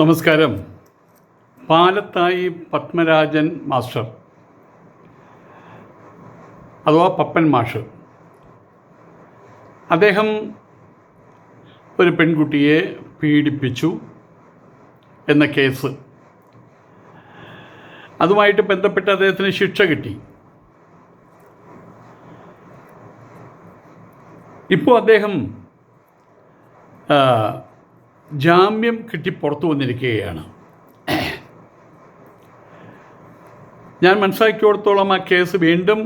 നമസ്കാരം. പാലത്തായി പത്മരാജൻ മാസ്റ്റർ അഥവാ പപ്പൻ മാഷ്, അദ്ദേഹം ഒരു പെൺകുട്ടിയെ പീഡിപ്പിച്ചു എന്ന കേസ്, അതുമായിട്ട് ബന്ധപ്പെട്ട് അദ്ദേഹത്തിന് ശിക്ഷ കിട്ടി. ഇപ്പോൾ അദ്ദേഹം ജാമ്യം കിട്ടി പുറത്തു വന്നിരിക്കുകയാണ്. ഞാൻ മനസ്സിലാക്കിയോടത്തോളം ആ കേസ് വീണ്ടും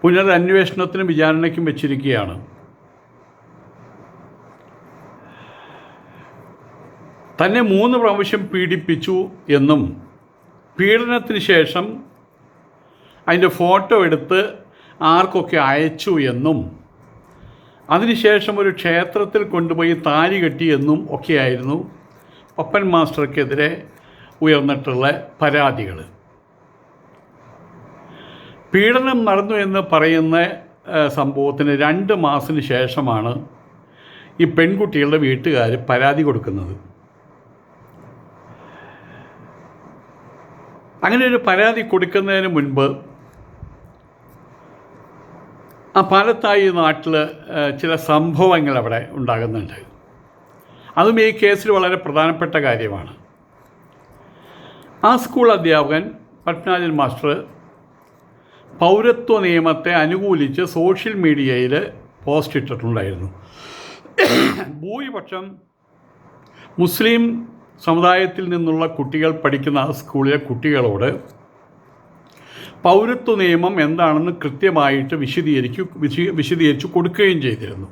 പുനരന്വേഷണത്തിനും വിചാരണയ്ക്കും വെച്ചിരിക്കുകയാണ്. തന്നെ 3 പ്രാവശ്യം പീഡിപ്പിച്ചു എന്നും പീഡനത്തിന് ശേഷം അതിൻ്റെ ഫോട്ടോ എടുത്ത് ആർക്കൊക്കെ അയച്ചു എന്നും അതിനുശേഷം ഒരു ക്ഷേത്രത്തിൽ കൊണ്ടുപോയി താലി കെട്ടിയെന്നും ഒക്കെയായിരുന്നു പപ്പൻ മാസ്റ്റർക്കെതിരെ ഉയർന്നിട്ടുള്ള പരാതികൾ. പീഡനം നടന്നു എന്ന് പറയുന്ന സംഭവത്തിന് 2 മാസത്തിന് ശേഷമാണ് ഈ പെൺകുട്ടികളുടെ വീട്ടുകാർ പരാതി കൊടുക്കുന്നത്. അങ്ങനെ ഒരു പരാതി കൊടുക്കുന്നതിന് മുൻപ് ആ പാലത്തായി നാട്ടിൽ ചില സംഭവങ്ങൾ അവിടെ ഉണ്ടാകുന്നുണ്ട്. അതും ഈ കേസിൽ വളരെ പ്രധാനപ്പെട്ട കാര്യമാണ്. ആ സ്കൂൾ അധ്യാപകൻ പത്മരാജൻ മാസ്റ്റർ പൗരത്വ നിയമത്തെ അനുകൂലിച്ച് സോഷ്യൽ മീഡിയയിൽ പോസ്റ്റ് ഇട്ടിട്ടുണ്ടായിരുന്നു. ഭൂരിപക്ഷം മുസ്ലിം സമുദായത്തിൽ നിന്നുള്ള കുട്ടികൾ പഠിക്കുന്ന ആ സ്കൂളിലെ കുട്ടികളോട് പൗരത്വ നിയമം എന്താണെന്ന് കൃത്യമായിട്ട് വിശദീകരിച്ചു കൊടുക്കുകയും ചെയ്തിരുന്നു.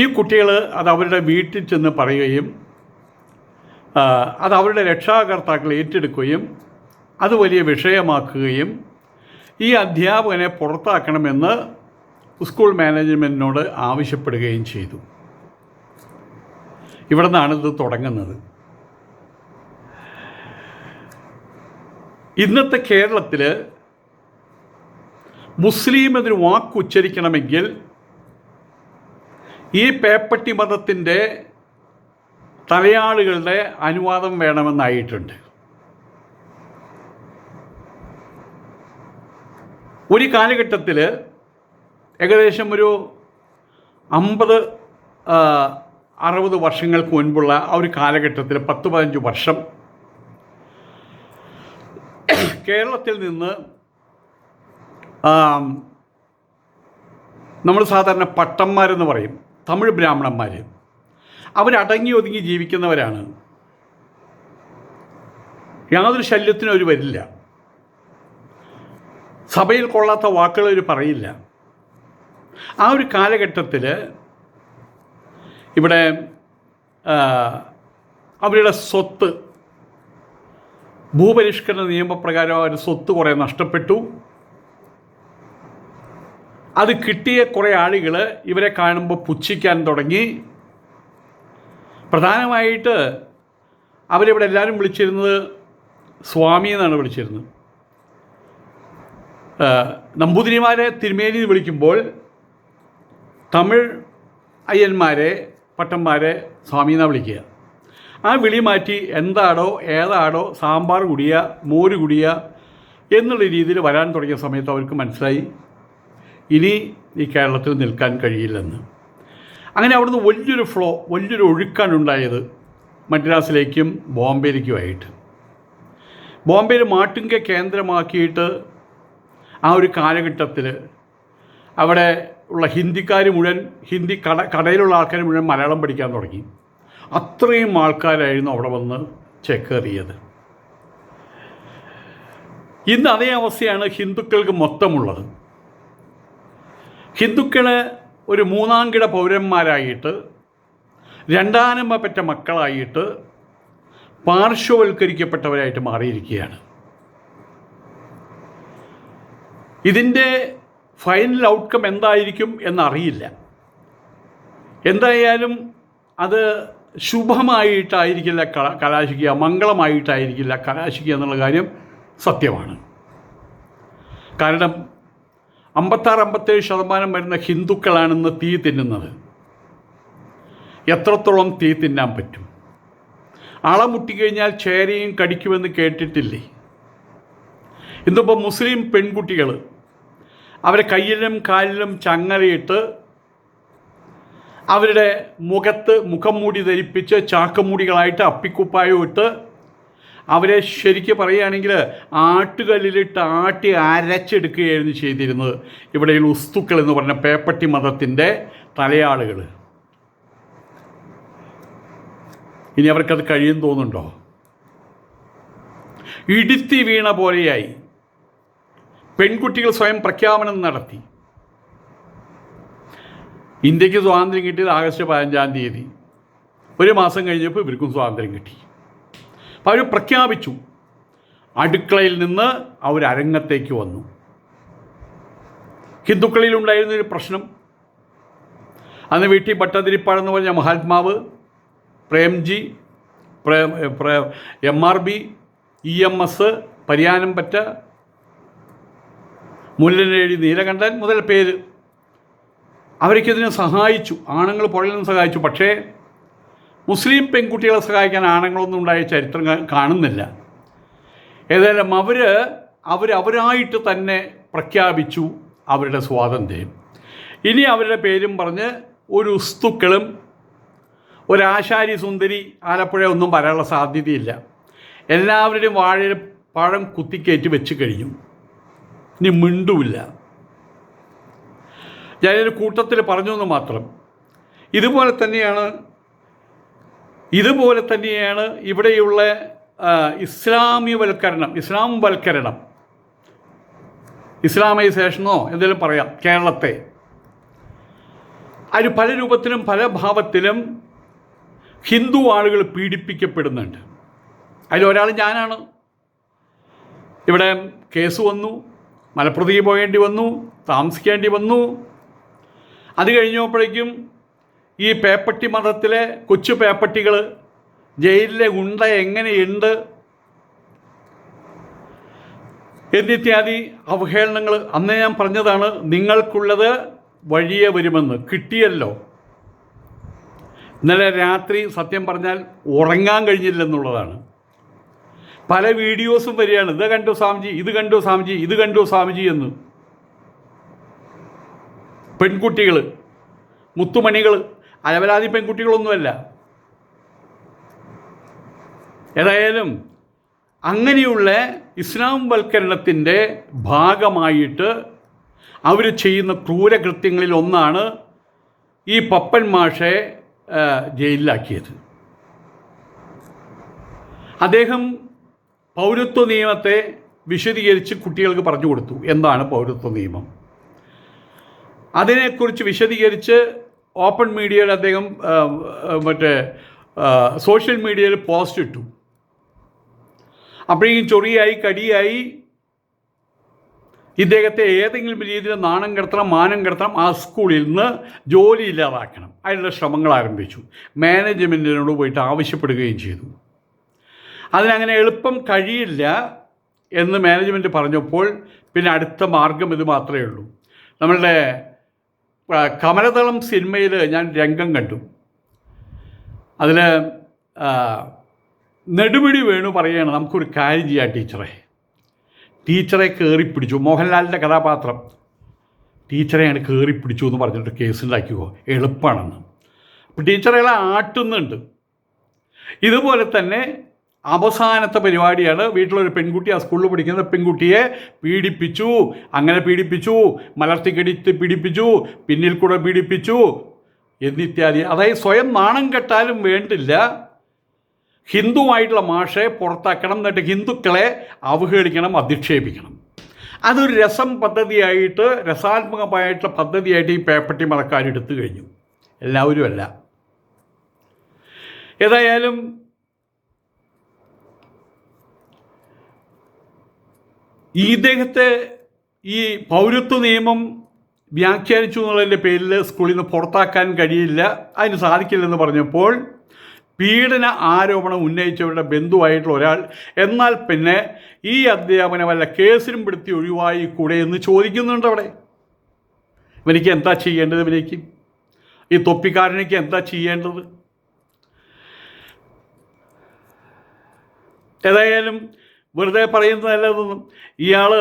ഈ കുട്ടികൾ അത് അവരുടെ വീട്ടിൽ ചെന്ന് പറയുകയും അത് അവരുടെ രക്ഷാകർത്താക്കൾ ഏറ്റെടുക്കുകയും അത് വലിയ വിഷയമാക്കുകയും ഈ അധ്യാപകനെ പുറത്താക്കണമെന്ന് സ്കൂൾ മാനേജ്മെൻറ്റിനോട് ആവശ്യപ്പെടുകയും ചെയ്തു. ഇവിടെ നിന്നാണ് ഇത് തുടങ്ങുന്നത്. ഇന്നത്തെ കേരളത്തിൽ മുസ്ലിം എന്നൊരു വാക്ക് ഉച്ചരിക്കണമെങ്കിൽ ഈ പേപ്പട്ടി മതത്തിൻ്റെ തലയാളുകളുടെ അനുവാദം വേണമെന്നായിട്ടുണ്ട്. ഒരു കാലഘട്ടത്തിൽ ഏകദേശം ഒരു 50-60 വർഷങ്ങൾക്ക് മുൻപുള്ള ആ ഒരു കാലഘട്ടത്തിൽ 10-15 വർഷം കേരളത്തിൽ നിന്ന് നമ്മൾ സാധാരണ പട്ടന്മാരെന്ന് പറയും, തമിഴ് ബ്രാഹ്മണന്മാർ, അവരടങ്ങി ഒതുങ്ങി ജീവിക്കുന്നവരാണ്. യാതൊരു ശല്യത്തിനും അവർ വരില്ല. സഭയിൽ കൊള്ളാത്ത വാക്കുകൾ അവർ പറയില്ല. ആ ഒരു കാലഘട്ടത്തിൽ ഇവിടെ അവരുടെ സ്വത്ത്, ഭൂപരിഷ്കരണ നിയമപ്രകാരം അവർ സ്വത്ത് കുറേ നഷ്ടപ്പെട്ടു. അത് കിട്ടിയ കുറേ ആളുകൾ ഇവരെ കാണുമ്പോൾ പുച്ഛിക്കാൻ തുടങ്ങി. പ്രധാനമായിട്ട് അവരിവിടെ എല്ലാവരും വിളിച്ചിരുന്നത് സ്വാമി എന്നാണ് വിളിച്ചിരുന്നത്. നമ്പൂതിരിമാരെ തിരുമേനി വിളിക്കുമ്പോൾ തമിഴ് അയ്യന്മാരെ പട്ടന്മാരെ സ്വാമി എന്നാണ് വിളിക്കുക. ആ വിളി മാറ്റി എന്താടോ ഏതാടോ സാമ്പാർ കുടിയ മോര് കുടിയ എന്നുള്ള രീതിയിൽ വരാൻ തുടങ്ങിയ സമയത്ത് അവർക്ക് മനസ്സിലായി ഇനി ഈ കേരളത്തിൽ നിൽക്കാൻ കഴിയില്ലെന്ന്. അങ്ങനെ അവിടുന്ന് വലിയൊരു ഒഴുക്കാണ് ഉണ്ടായത് മദ്രാസിലേക്കും ബോംബെയിലേക്കുമായിട്ട്. ബോംബെയിൽ മാട്ടുങ്ക കേന്ദ്രമാക്കിയിട്ട് ആ ഒരു കാലഘട്ടത്തിൽ അവിടെ ഉള്ള ഹിന്ദിക്കാർ മുഴുവൻ കടയിലുള്ള ആൾക്കാർ മുഴുവൻ മലയാളം പഠിക്കാൻ തുടങ്ങി. അത്രയും ആൾക്കാരായിരുന്നു അവിടെ വന്ന് ചേക്കേറിയത്. ഇന്ന് അതേ അവസ്ഥയാണ് ഹിന്ദുക്കൾക്ക് മൊത്തമുള്ളത്. ഹിന്ദുക്കളെ ഒരു 3-കിട പൗരന്മാരായിട്ട്, 2 പെറ്റ മക്കളായിട്ട്, പാർശ്വവൽക്കരിക്കപ്പെട്ടവരായിട്ട് മാറിയിരിക്കുകയാണ്. ഇതിൻ്റെ ഫൈനൽ ഔട്ട്കം എന്തായിരിക്കും എന്നറിയില്ല. എന്തായാലും അത് ശുഭമായിട്ടായിരിക്കില്ല കലാശിക്കുക, മംഗളമായിട്ടായിരിക്കില്ല കലാശിക്കുക എന്നുള്ള കാര്യം സത്യമാണ്. കാരണം 56-57% വരുന്ന ഹിന്ദുക്കളാണെന്ന് തീ തിന്നുന്നത്. എത്രത്തോളം തീ തിന്നാൻ പറ്റും? അളമുട്ടിക്കഴിഞ്ഞാൽ ചേരയും കടിക്കുമെന്ന് കേട്ടിട്ടില്ലേ? ഇന്നിപ്പോൾ മുസ്ലിം പെൺകുട്ടികൾ അവരെ കയ്യിലും കാലിലും ചങ്ങലയിട്ട് അവരുടെ മുഖത്ത് മുഖം മൂടി ധരിപ്പിച്ച് ചാക്കമൂടികളായിട്ട് അപ്പിക്കുപ്പായം ഇട്ട് അവരെ ശരിക്കും പറയുകയാണെങ്കിൽ ആട്ടുകല്ലിലിട്ട് ആട്ടി അരച്ചെടുക്കുകയായിരുന്നു ചെയ്തിരുന്നത് ഇവിടെയുള്ള ഉസ്തുക്കൾ എന്ന് പറഞ്ഞ പേപ്പട്ടി മതത്തിൻ്റെ തലയാളുകൾ. ഇനി അവർക്കത് കഴിയും തോന്നുന്നുണ്ടോ? ഇടുത്തി വീണ പോലെയായി. പെൺകുട്ടികൾ സ്വയം പ്രഖ്യാപനം നടത്തി. ഇന്ത്യക്ക് സ്വാതന്ത്ര്യം കിട്ടിയത് ആഗസ്റ്റ് 15-ാം തീയതി. ഒരു മാസം കഴിഞ്ഞപ്പോൾ ഇവർക്കും സ്വാതന്ത്ര്യം കിട്ടി. അപ്പോൾ അവർ പ്രഖ്യാപിച്ചു. അടുക്കളയിൽ നിന്ന് അവർ അരങ്ങത്തേക്ക് വന്നു. ഹിന്ദുക്കളിലുണ്ടായിരുന്നൊരു പ്രശ്നം, അന്ന് വീട്ടിൽ ഭട്ടതിരിപ്പാടെന്ന് പറഞ്ഞ മഹാത്മാവ്, പ്രേംജി, MRB, EMS, പരിയാനംപറ്റ, മുല്ലനേഴി നീലകണ്ഠൻ മുതൽ പേര്, അവരൊക്കെ സഹായിച്ചു. ആണുങ്ങൾ പുറകിൽ നിന്ന് സഹായിച്ചു. പക്ഷേ മുസ്ലിം പെൺകുട്ടികളെ സഹായിക്കാൻ ആണുങ്ങളൊന്നും ഉണ്ടായ ചരിത്രം കാണുന്നില്ല. ഏതായാലും അവരായിട്ട് തന്നെ പ്രഖ്യാപിച്ചു അവരുടെ സ്വാതന്ത്ര്യം. ഇനി അവരുടെ പേരും പറഞ്ഞ് ഒരു ഉസ്തുക്കളും ഒരാശാരി സുന്ദരി ആലപ്പുഴ ഒന്നും വരാനുള്ള സാധ്യതയില്ല. എല്ലാവരുടെയും വാഴയിൽ പഴം കുത്തിക്കയറ്റി വെച്ച് കഴിഞ്ഞു. ഇനി മിണ്ടുമില്ല. ഞാനൊരു കൂട്ടത്തിൽ പറഞ്ഞു എന്ന് മാത്രം. ഇതുപോലെ തന്നെയാണ് ഇവിടെയുള്ള ഇസ്ലാമൈസേഷനോ എന്തെങ്കിലും പറയാം. കേരളത്തെ അതിന് പല രൂപത്തിലും പല ഭാവത്തിലും ഹിന്ദു ആളുകൾ പീഡിപ്പിക്കപ്പെടുന്നുണ്ട്. അതിലൊരാൾ ഞാനാണ്. ഇവിടെ കേസ് വന്നു, മലപ്രതിക്ക് പോകേണ്ടി വന്നു, താമസിക്കേണ്ടി വന്നു. അത് കഴിഞ്ഞപ്പോഴേക്കും ഈ പേപ്പട്ടി മതത്തിലെ കൊച്ചു പേപ്പട്ടികൾ ജയിലിലെ ഗുണ്ട എങ്ങനെയുണ്ട് എന്നിത്യാദി അവഹേളനങ്ങൾ അന്നേ ഞാൻ പറഞ്ഞതാണ്. നിങ്ങൾക്കുള്ളത് വഴിയെ വരുമെന്ന്. കിട്ടിയല്ലോ. ഇന്നലെ രാത്രി സത്യം പറഞ്ഞാൽ ഉറങ്ങാൻ കഴിഞ്ഞില്ലെന്നുള്ളതാണ്. പല വീഡിയോസും വരികയാണ്. ഇത് കണ്ടു സ്വാമിജി, ഇത് കണ്ടു സ്വാമിജി, ഇത് കണ്ടു സ്വാമിജി എന്ന്. പെൺകുട്ടികൾ, മുത്തുമണികൾ, അലവലാതി പെൺകുട്ടികളൊന്നുമല്ല. ഏതായാലും അങ്ങനെയുള്ള ഇസ്ലാം വൽക്കരണത്തിൻ്റെ ഭാഗമായിട്ട് അവർ ചെയ്യുന്ന ക്രൂരകൃത്യങ്ങളിൽ ഒന്നാണ് ഈ പപ്പൻ മാഷെ ജയിലിലാക്കിയത്. അദ്ദേഹം പൗരത്വ നിയമത്തെ വിശദീകരിച്ച് കുട്ടികൾക്ക് പറഞ്ഞു കൊടുത്തു. എന്താണ് പൗരത്വ നിയമം? അതിനെക്കുറിച്ച് വിശദീകരിച്ച് ഓപ്പൺ മീഡിയയിൽ അദ്ദേഹം സോഷ്യൽ മീഡിയയിൽ പോസ്റ്റ് ഇട്ടു. അപ്പോഴേക്കും ചൊറിയായി, കടിയായി, ഇദ്ദേഹത്തെ ഏതെങ്കിലും രീതിയിൽ നാണം കെടുത്തണം, മാനം കെടുത്തണം, ആ സ്കൂളിൽ നിന്ന് ജോലി ഇല്ലാതാക്കണം. അതിനുള്ള ശ്രമങ്ങൾ ആരംഭിച്ചു. മാനേജ്മെൻറ്റിനോട് പോയിട്ട് ആവശ്യപ്പെടുകയും ചെയ്തു. അതിനങ്ങനെ എളുപ്പം കഴിയില്ല എന്ന് മാനേജ്മെൻറ്റ് പറഞ്ഞപ്പോൾ പിന്നെ അടുത്ത മാർഗം ഇത് മാത്രമേ ഉള്ളൂ. നമ്മളുടെ കമലതളം സിനിമയിൽ ഞാൻ രംഗം കണ്ടു. അതിൽ നെടുമുടി വേണു പറയുകയാണ്, നമുക്കൊരു കാര്യം ചെയ്യാം ടീച്ചറെ കയറിപ്പിടിച്ചു. മോഹൻലാലിൻ്റെ കഥാപാത്രം ടീച്ചറെയാണ് കയറിപ്പിടിച്ചു എന്ന് പറഞ്ഞിട്ട് കേസുണ്ടാക്കിയോ, എളുപ്പമാണെന്ന്. അപ്പോൾ ടീച്ചറെല്ലാം ആട്ടുന്നുണ്ട്. ഇതുപോലെ തന്നെ അവസാനത്തെ പരിപാടിയാണ്, വീട്ടിലൊരു പെൺകുട്ടി, ആ സ്കൂളിൽ പഠിക്കുന്ന പെൺകുട്ടിയെ പീഡിപ്പിച്ചു, അങ്ങനെ പീഡിപ്പിച്ചു, മലർത്തിക്കടിച്ച് പീഡിപ്പിച്ചു, പിന്നിൽ കൂടെ പീഡിപ്പിച്ചു എന്നിത്യാദി. അതായത് സ്വയം നാണം കെട്ടാലും വേണ്ടില്ല, ഹിന്ദുവായിട്ടുള്ള മാഷെ പുറത്താക്കണം, എന്നിട്ട് ഹിന്ദുക്കളെ അവഹേളിക്കണം, അധിക്ഷേപിക്കണം. അതൊരു പദ്ധതിയായിട്ട്, രസാത്മകമായിട്ടുള്ള പദ്ധതിയായിട്ട് ഈ പേപ്പട്ടി മതക്കാരെടുത്തു കഴിഞ്ഞു. എല്ലാവരും അല്ല. ഏതായാലും ഇദ്ദേഹത്തെ ഈ പൗരത്വ നിയമം വ്യാഖ്യാനിച്ചു എന്നുള്ളതിൻ്റെ പേരിൽ സ്കൂളിൽ നിന്ന് പുറത്താക്കാൻ കഴിയില്ല, അതിന് സാധിക്കില്ലെന്ന് പറഞ്ഞപ്പോൾ പീഡന ആരോപണം ഉന്നയിച്ചവരുടെ ബന്ധുവായിട്ടുള്ള ഒരാൾ, എന്നാൽ പിന്നെ ഈ അധ്യാപനം വല്ല കേസിലും പെടുത്തി ഒഴിവായി കൂടെ എന്ന് ചോദിക്കുന്നുണ്ട്. അവിടെ ഇവനിക്ക് എന്താ ചെയ്യേണ്ടത്? ഇവനിക്ക് ഈ തൊപ്പിക്കാരനിക്ക് എന്താ ചെയ്യേണ്ടത്? ഏതായാലും വെറുതെ പറയുന്നതല്ലതൊന്നും. ഇയാൾ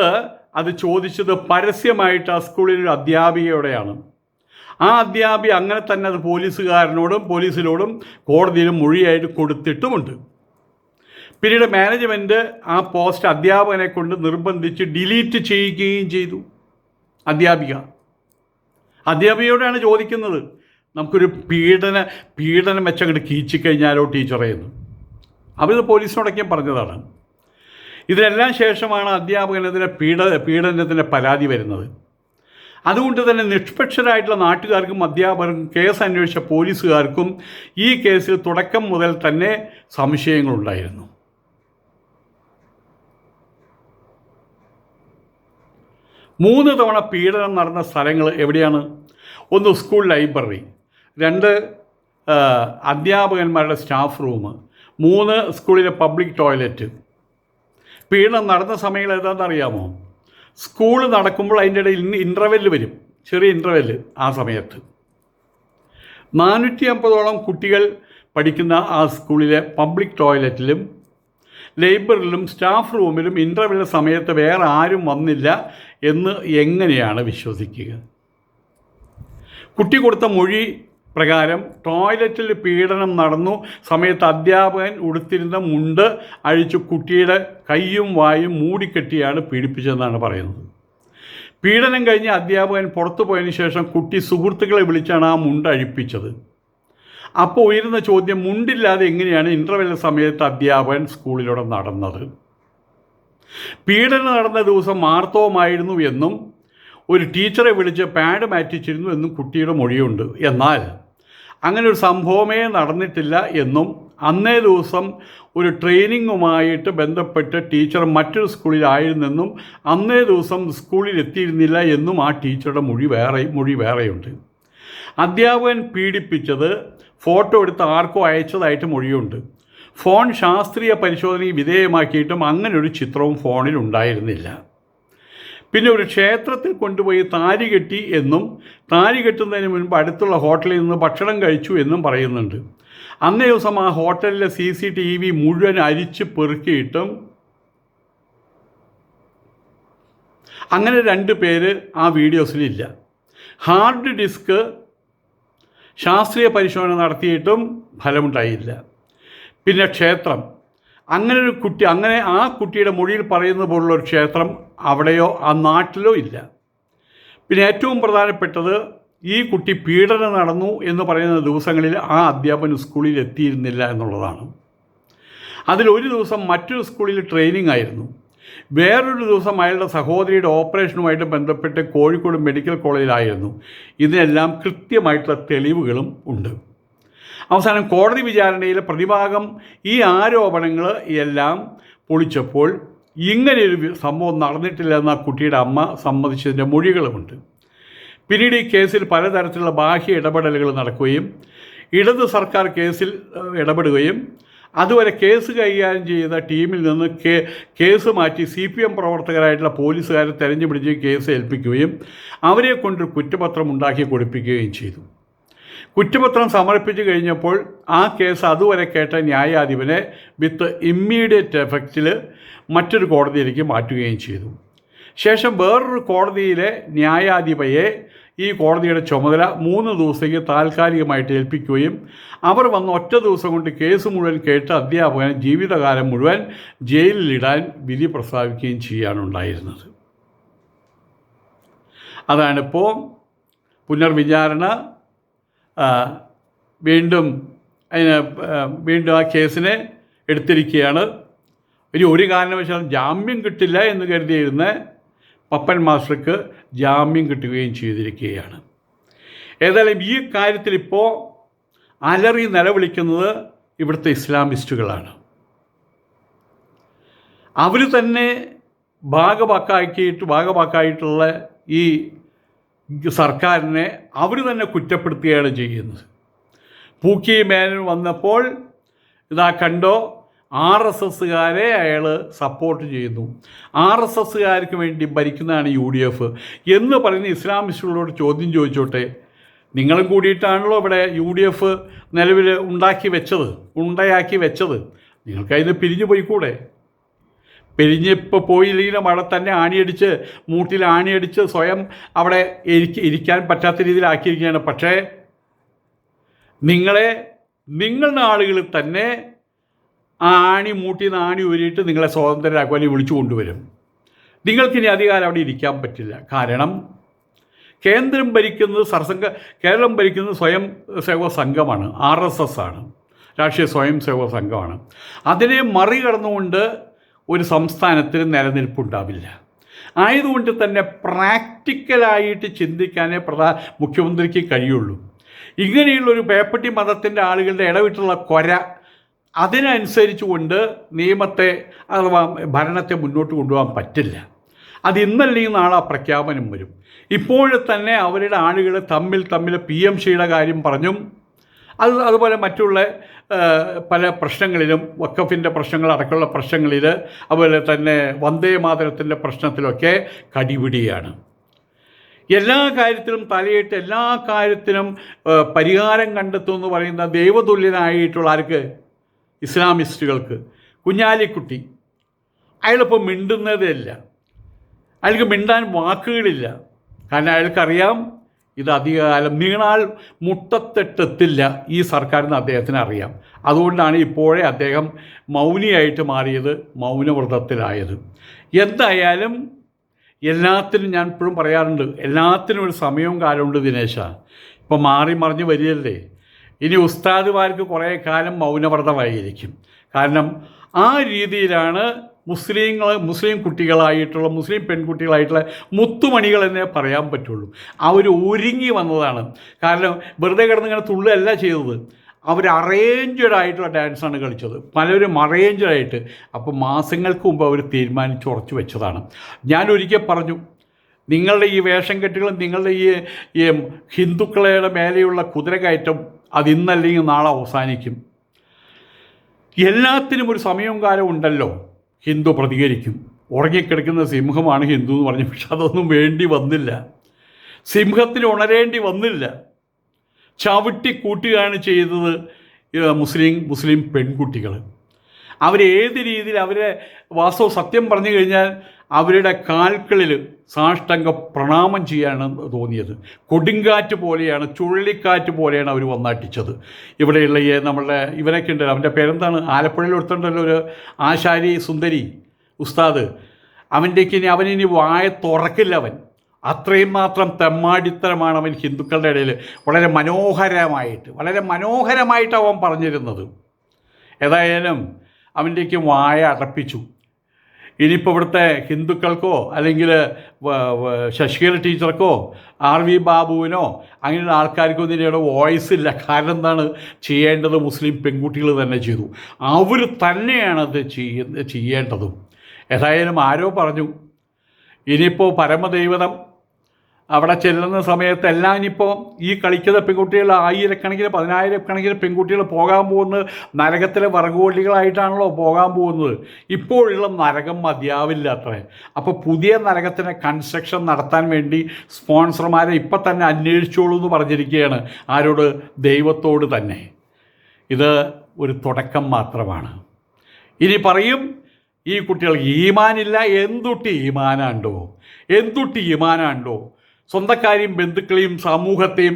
അത് ചോദിച്ചത് പരസ്യമായിട്ട് ആ സ്കൂളിലൊരു അധ്യാപികയോടെയാണ്. ആ അധ്യാപിക അങ്ങനെ തന്നെ അത് പോലീസിലോടും കോടതിയിലും മൊഴിയായിട്ട് കൊടുത്തിട്ടുമുണ്ട്. പിന്നീട് മാനേജ്മെൻറ്റ് ആ പോസ്റ്റ് അധ്യാപകനെ കൊണ്ട് നിർബന്ധിച്ച് ഡിലീറ്റ് ചെയ്യുകയും ചെയ്തു. അധ്യാപികയോടാണ് ചോദിക്കുന്നത്, നമുക്കൊരു പീഡനം വെച്ചങ്ങോട്ട് കീച്ചിക്കഴിഞ്ഞാലോ ടീച്ചറേന്ന്. അവരിത് പോലീസിനോടൊക്കെ പറഞ്ഞതാണ്. ഇതിനെല്ലാം ശേഷമാണ് അധ്യാപകനെതിരെ പീഡനത്തിൻ്റെ പരാതി വരുന്നത്. അതുകൊണ്ട് തന്നെ നിഷ്പക്ഷരായിട്ടുള്ള നാട്ടുകാർക്കും അധ്യാപകർക്കും കേസ് അന്വേഷിച്ച പോലീസുകാർക്കും ഈ കേസിൽ തുടക്കം മുതൽ തന്നെ സംശയങ്ങളുണ്ടായിരുന്നു. മൂന്ന് തവണ പീഡനം നടന്ന സ്ഥലങ്ങൾ എവിടെയാണ്? ഒന്ന് സ്കൂൾ ലൈബ്രറി, 2 അധ്യാപകന്മാരുടെ സ്റ്റാഫ് റൂം, 3 സ്കൂളിലെ പബ്ലിക് ടോയ്ലറ്റ്. പീഡനം നടന്ന സമയങ്ങൾ ഏതാണെന്നറിയാമോ? സ്കൂൾ നടക്കുമ്പോൾ അതിൻ്റെ ഇടയിൽ ഇൻ്റർവെല്ല് വരും, ചെറിയ ഇൻ്റർവെല്ല്. ആ സമയത്ത് 450ഓളം കുട്ടികൾ പഠിക്കുന്ന ആ സ്കൂളിലെ പബ്ലിക് ടോയ്ലറ്റിലും ലൈബ്രറിയിലും സ്റ്റാഫ് റൂമിലും ഇൻ്റർവെൽ സമയത്ത് വേറെ ആരും വന്നില്ല എന്ന് എങ്ങനെയാണ് വിശ്വസിക്കുക? കുട്ടി കൊടുത്ത മൊഴി പ്രകാരം ടോയ്ലറ്റിൽ പീഡനം നടന്നു സമയത്ത് അധ്യാപകൻ ഉടുത്തിരുന്ന മുണ്ട് അഴിച്ചു കുട്ടിയുടെ കൈയും വായും മൂടിക്കെട്ടിയാണ് പീഡിപ്പിച്ചതെന്നാണ് പറയുന്നത്. പീഡനം കഴിഞ്ഞ് അധ്യാപകൻ പുറത്തു പോയതിന് ശേഷം കുട്ടി സുഹൃത്തുക്കളെ വിളിച്ചാണ് ആ മുണ്ട് അഴിപ്പിച്ചത്. അപ്പോൾ ഉയരുന്ന ചോദ്യം, മുണ്ടില്ലാതെ എങ്ങനെയാണ് ഇൻ്റർവെൽ സമയത്ത് അധ്യാപകൻ സ്കൂളിലൂടെ നടന്നത്? പീഡനം നടന്ന ദിവസം മാർത്തവമായിരുന്നു എന്നും ഒരു ടീച്ചറെ വിളിച്ച് പാഡ് മാറ്റിച്ചിരുന്നു എന്നും കുട്ടിയുടെ മൊഴിയുണ്ട്. എന്നാൽ അങ്ങനെ ഒരു സംഭവമേ നടന്നിട്ടില്ല എന്നും അന്നേ ദിവസം ഒരു ട്രെയിനിങ്ങുമായിട്ട് ബന്ധപ്പെട്ട് ടീച്ചർ മറ്റൊരു സ്കൂളിലായിരുന്നെന്നും അന്നേ ദിവസം സ്കൂളിൽ എത്തിയിരുന്നില്ല എന്നും ആ ടീച്ചറുടെ മൊഴി വേറെയുണ്ട്. അധ്യാപകൻ പീഡിപ്പിച്ചത് ഫോട്ടോ എടുത്ത് ആർക്കോ അയച്ചതായിട്ട് മൊഴിയുണ്ട്. ഫോൺ ശാസ്ത്രീയ പരിശോധനയ്ക്ക് വിധേയമാക്കിയിട്ടും അങ്ങനൊരു ചിത്രവും ഫോണിൽ ഉണ്ടായിരുന്നില്ല. പിന്നെ ഒരു ക്ഷേത്രത്തിൽ കൊണ്ടുപോയി താലി കെട്ടി എന്നും താലി കെട്ടുന്നതിന് മുൻപ് അടുത്തുള്ള ഹോട്ടലിൽ നിന്ന് ഭക്ഷണം കഴിച്ചു എന്നും പറയുന്നുണ്ട്. അന്നേ ദിവസം ആ ഹോട്ടലിലെ CCTV മുഴുവൻ അരിച്ച് പെറുക്കിയിട്ടും അങ്ങനെ 2 പേര് ആ വീഡിയോസിലില്ല. ഹാർഡ് ഡിസ്ക് ശാസ്ത്രീയ പരിശോധന നടത്തിയിട്ടും ഫലമുണ്ടായില്ല. പിന്നെ ക്ഷേത്രം, അങ്ങനെ ആ കുട്ടിയുടെ മൊഴിയിൽ പറയുന്നത് പോലുള്ള ഒരു ക്ഷേത്രം അവിടെയോ ആ നാട്ടിലോ ഇല്ല. പിന്നെ ഏറ്റവും പ്രധാനപ്പെട്ടത്, ഈ കുട്ടി പീഡനം നടന്നു എന്ന് പറയുന്ന ദിവസങ്ങളിൽ ആ അധ്യാപകൻ സ്കൂളിൽ എത്തിയിരുന്നില്ല എന്നുള്ളതാണ്. അതിലൊരു ദിവസം മറ്റൊരു സ്കൂളിൽ ട്രെയിനിങ് ആയിരുന്നു. വേറൊരു ദിവസം അയാളുടെ സഹോദരിയുടെ ഓപ്പറേഷനുമായിട്ട് ബന്ധപ്പെട്ട് കോഴിക്കോട് മെഡിക്കൽ കോളേജിലായിരുന്നു. ഇതിനെല്ലാം കൃത്യമായിട്ടുള്ള തെളിവുകളും ഉണ്ട്. അവസാനം കോടതി വിചാരണയിൽ പ്രതിഭാഗം ഈ ആരോപണങ്ങൾ എല്ലാം പൊളിച്ചപ്പോൾ ഇങ്ങനെയൊരു സംഭവം നടന്നിട്ടില്ല എന്ന കുട്ടിയുടെ അമ്മ സമ്മതിച്ചതിൻ്റെ മൊഴികളുമുണ്ട്. പിന്നീട് ഈ കേസിൽ പലതരത്തിലുള്ള ബാഹ്യ ഇടപെടലുകൾ നടക്കുകയും ഇടത് സർക്കാർ കേസിൽ ഇടപെടുകയും അതുവരെ കേസ് കൈകാര്യം ചെയ്ത ടീമിൽ നിന്ന് കേസ് മാറ്റി CPM പ്രവർത്തകരായിട്ടുള്ള പോലീസുകാരെ തെരഞ്ഞുപിടിച്ച് കേസ് ഏൽപ്പിക്കുകയും അവരെ കൊണ്ടൊരു കുറ്റപത്രം ഉണ്ടാക്കി കൊടുപ്പിക്കുകയും ചെയ്തു. കുറ്റപത്രം സമർപ്പിച്ചു കഴിഞ്ഞപ്പോൾ ആ കേസ് അതുവരെ കേട്ട ന്യായാധിപനെ വിത്ത് ഇമ്മീഡിയറ്റ് എഫക്റ്റിൽ മറ്റൊരു കോടതിയിലേക്ക് മാറ്റുകയും ചെയ്തു. ശേഷം വേറൊരു കോടതിയിലെ ന്യായാധിപയെ ഈ കോടതിയുടെ ചുമതല 3 ദിവസത്തേക്ക് താൽക്കാലികമായിട്ട് ഏൽപ്പിക്കുകയും അവർ വന്ന് ഒറ്റ ദിവസം കൊണ്ട് കേസ് മുഴുവൻ കേട്ട് അധ്യാപകനെ ജീവിതകാലം മുഴുവൻ ജയിലിലിടാൻ വിധി പ്രസ്താവിക്കുകയും ചെയ്യാനുണ്ടായിരുന്നത്. അതാണിപ്പോൾ പുനർവിചാരണ വീണ്ടും ആ കേസിനെ എടുത്തിരിക്കുകയാണ്. ഇനി ഒരു കാരണവശാലും ജാമ്യം കിട്ടില്ല എന്ന് കരുതിയിരുന്ന പപ്പൻ മാസ്റ്റർക്ക് ജാമ്യം കിട്ടുകയും ചെയ്തിരിക്കുകയാണ്. ഏതായാലും ഈ കാര്യത്തിൽ ഇപ്പോൾ അലറി നിലവിളിക്കുന്നത് ഇവിടുത്തെ ഇസ്ലാമിസ്റ്റുകളാണ്. അവർ തന്നെ ഭാഗവാക്കായിട്ടുള്ള ഈ സർക്കാരിനെ അവർ തന്നെ കുറ്റപ്പെടുത്തുകയാണ് ചെയ്യുന്നത്. പൂക്കി മേനോൻ വന്നപ്പോൾ ഇതാ കണ്ടോ, RSSകാരെ അയാൾ സപ്പോർട്ട് ചെയ്യുന്നു, RSSകാർക്ക് വേണ്ടി ഭരിക്കുന്നതാണ് UDF എന്ന് പറയുന്ന ഇസ്ലാമിസ്റ്റുകളോട് ചോദ്യം ചോദിച്ചോട്ടെ. നിങ്ങളും കൂടിയിട്ടാണല്ലോ ഇവിടെ UDF നിലവിൽ ഉണ്ടയാക്കി വെച്ചത്. നിങ്ങൾക്കതിന് പിരിഞ്ഞു പോയിക്കൂടെ? പിരിഞ്ഞിപ്പോൾ പോയില്ലെങ്കിലും അവിടെ തന്നെ ആണിയടിച്ച് മൂട്ടിൽ ആണിയടിച്ച് സ്വയം അവിടെ ഇരിക്കാൻ പറ്റാത്ത രീതിയിലാക്കിയിരിക്കുകയാണ്. പക്ഷേ നിങ്ങളുടെ ആളുകൾ തന്നെ ആ ആണി മൂട്ടിൽ നിന്ന് ആണി ഊരിയിട്ട് നിങ്ങളെ സ്വതന്ത്രരാക്കുവാൻ വിളിച്ചു കൊണ്ടുവരും. നിങ്ങൾക്കിനി അധികാരം അവിടെ ഇരിക്കാൻ പറ്റില്ല. കാരണം കേന്ദ്രം ഭരിക്കുന്നത് കേരളം ഭരിക്കുന്നത് സ്വയം സേവക സംഘമാണ്, RSS ആണ്, രാഷ്ട്രീയ സ്വയം സേവക സംഘമാണ്. അതിനെ മറികടന്നുകൊണ്ട് ഒരു സംസ്ഥാനത്തിന് നിലനിൽപ്പുണ്ടാവില്ല. ആയതുകൊണ്ട് തന്നെ പ്രാക്ടിക്കലായിട്ട് ചിന്തിക്കാനേ മുഖ്യമന്ത്രിക്ക് കഴിയുള്ളൂ. ഇങ്ങനെയുള്ളൊരു പേപ്പട്ടി മതത്തിൻ്റെ ആളുകളുടെ ഇടവിട്ടുള്ള അതിനനുസരിച്ച് കൊണ്ട് നിയമത്തെ അഥവാ ഭരണത്തെ മുന്നോട്ട് കൊണ്ടുപോകാൻ പറ്റില്ല. അത് ഇന്നല്ലെങ്കിൽ നാളെ ആ പ്രഖ്യാപനം വരും. ഇപ്പോഴെ തന്നെ അവരുടെ ആളുകൾ തമ്മിൽ PMCയുടെ കാര്യം പറഞ്ഞും അതുപോലെ മറ്റുള്ള പല പ്രശ്നങ്ങളിലും വഖഫിൻ്റെ പ്രശ്നങ്ങളടക്കമുള്ള പ്രശ്നങ്ങളിൽ അതുപോലെ തന്നെ വന്ദേ മാതരത്തിൻ്റെ പ്രശ്നത്തിലൊക്കെ കടിപിടിയാണ്. എല്ലാ കാര്യത്തിലും തലയിട്ട് എല്ലാ കാര്യത്തിനും പരിഹാരം കണ്ടെത്തുമെന്ന് പറയുന്ന ദൈവതുല്യനായിട്ടുള്ള ആർക്ക്? ഇസ്ലാമിസ്റ്റുകൾക്ക്. കുഞ്ഞാലിക്കുട്ടി അയാളിപ്പോൾ മിണ്ടുന്നതേയില്ല, അയാൾക്ക് മിണ്ടാൻ വാക്കുകളില്ല. കാരണം അയാൾക്കറിയാം ഇത് അധികകാലം നീണാൽ മുട്ടത്തെട്ടെത്തില്ല ഈ സർക്കാരിന് അദ്ദേഹത്തിന് അറിയാം. അതുകൊണ്ടാണ് ഇപ്പോഴേ അദ്ദേഹം മൗനിയായിട്ട് മാറിയത്, മൗനവ്രതത്തിലായത്. എന്തായാലും എല്ലാത്തിനും ഞാൻ ഇപ്പോഴും പറയാറുണ്ട്, എല്ലാത്തിനും ഒരു സമയവും കാലമുണ്ട് ദിനേശ. ഇപ്പോൾ മാറി മറിഞ്ഞ് വരികയല്ലേ. ഇനി ഉസ്താദുമാർക്ക് കുറേ കാലം മൗനവ്രതമായിരിക്കും. കാരണം ആ രീതിയിലാണ് മുസ്ലിം കുട്ടികളായിട്ടുള്ള മുസ്ലിം പെൺകുട്ടികളായിട്ടുള്ള മുത്തുമണികൾ എന്നേ പറയാൻ പറ്റുള്ളൂ. അവർ ഒരുങ്ങി വന്നതാണ്. കാരണം വെറുതെ കിടന്നിങ്ങനെ തുള്ളല്ല ചെയ്തത്, അവർ അറേഞ്ച്ഡ് ആയിട്ടുള്ള ഡാൻസാണ് കളിച്ചത്, പലരും അറേഞ്ച്ഡായിട്ട്. അപ്പോൾ മാസങ്ങൾക്ക് മുമ്പ് അവർ തീരുമാനിച്ചുറച്ചു വെച്ചതാണ്. ഞാൻ ഒരിക്കൽ പറഞ്ഞു, നിങ്ങളുടെ ഈ വേഷം കെട്ടുകളും നിങ്ങളുടെ ഈ ഹിന്ദുക്കളുടെ മേലെയുള്ള കുതിരകയറ്റം അതിന്നല്ലെങ്കിൽ നാളെ അവസാനിക്കും. എല്ലാത്തിനും ഒരു സമയവും കാലവും ഉണ്ടല്ലോ. ഹിന്ദു പ്രതികരിക്കും. ഉറങ്ങിക്കിടക്കുന്ന സിംഹമാണ് ഹിന്ദു എന്ന് പറഞ്ഞു. പക്ഷെ അതൊന്നും വേണ്ടി വന്നില്ല. സിംഹത്തിന് ഉണരേണ്ടി വന്നില്ല. ചവിട്ടി കൂട്ടുകയാണ് ചെയ്തത് മുസ്ലിം പെൺകുട്ടികൾ. അവരേത് രീതിയിൽ അവരെ സത്യം പറഞ്ഞു കഴിഞ്ഞാൽ അവരുടെ കാൽക്കളിൽ സാഷ്ടാംഗ പ്രണാമം ചെയ്യാനാണ് തോന്നിയത്. കൊടുങ്കാറ്റ് പോലെയാണ്, ചുഴലിക്കാറ്റ് പോലെയാണ് അവർ വന്നടിച്ചത്. ഇവിടെയുള്ള നമ്മളുടെ ഇവരൊക്കെ ഉണ്ടല്ലോ, അവൻ്റെ പേരെന്താണ്, ആലപ്പുഴയിൽ എടുത്തിട്ടുണ്ടല്ലോ ഒരു ആശാരി സുന്ദരി ഉസ്താദ്, അവനിനി വായ തുറക്കില്ല. അത്രയും മാത്രം തെമ്മാടിത്തരമാണ് അവൻ ഹിന്ദുക്കളുടെ ഇടയിൽ വളരെ മനോഹരമായിട്ട് അവൻ പറഞ്ഞിരുന്നത്. ഏതായാലും അവൻ്റെക്ക് വായ അടപ്പിച്ചു. ഇനിയിപ്പോൾ ഇവിടുത്തെ ഹിന്ദുക്കൾക്കോ അല്ലെങ്കിൽ ശശികല ടീച്ചർക്കോ RV ബാബുവിനോ അങ്ങനെയുള്ള ആൾക്കാർക്കോ ഇതിൻ്റെ വോയിസ് ഇല്ല. കാരണം എന്താണ്, ചെയ്യേണ്ടത് മുസ്ലിം പെൺകുട്ടികൾ തന്നെ ചെയ്തു. അവർ തന്നെയാണത് ചെയ്യേണ്ടതും. ഏതായാലും ആരോ പറഞ്ഞു, ഇനിയിപ്പോൾ പരമദൈവതം അവിടെ ചെല്ലുന്ന സമയത്ത് എല്ലാം ഇനിയിപ്പോൾ ഈ കളിക്കുന്ന പെൺകുട്ടികൾ 1000കണക്കിന് 10000കണക്കിന് പെൺകുട്ടികൾ പോകാൻ പോകുന്നത് നരകത്തിലെ വറകുകൊള്ളികളായിട്ടാണല്ലോ പോകാൻ പോകുന്നത്. ഇപ്പോഴുള്ള നരകം മതിയാവില്ല അത്രേ. അപ്പോൾ പുതിയ നരകത്തിൻ്റെ കൺസ്ട്രക്ഷൻ നടത്താൻ വേണ്ടി സ്പോൺസർമാരെ ഇപ്പം തന്നെ അന്വേഷിച്ചോളൂ എന്ന് പറഞ്ഞിരിക്കുകയാണ്. ആരോട്? ദൈവത്തോട് തന്നെ. ഇത് ഒരു തുടക്കം മാത്രമാണ്. ഇനി പറയും ഈ കുട്ടികൾക്ക് ഈമാനില്ല. എന്തുട്ടി ഈമാനാണ്ടോ? സ്വന്തക്കാരെയും ബന്ധുക്കളെയും സമൂഹത്തെയും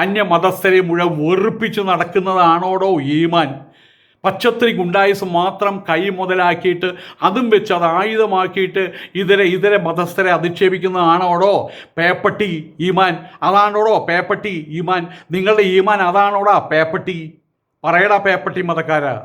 അന്യമതസ്ഥരെയും മുഴുവൻ വെറുപ്പിച്ച് നടക്കുന്നതാണോടോ ഈമാൻ? പച്ചത്രി ഗുണ്ടായുസ് മാത്രം കൈ മുതലാക്കിയിട്ട് അതും വെച്ച് അത് ആയുധമാക്കിയിട്ട് ഇതര മതസ്ഥരെ അധിക്ഷേപിക്കുന്നതാണോടോ പേപ്പട്ടി ഈമാൻ? അതാണോടോ പേപ്പട്ടി ഈമാൻ? നിങ്ങളുടെ ഈമാൻ അതാണോടാ പേപ്പട്ടി? പറയടാ പേപ്പട്ടി മതക്കാരാ.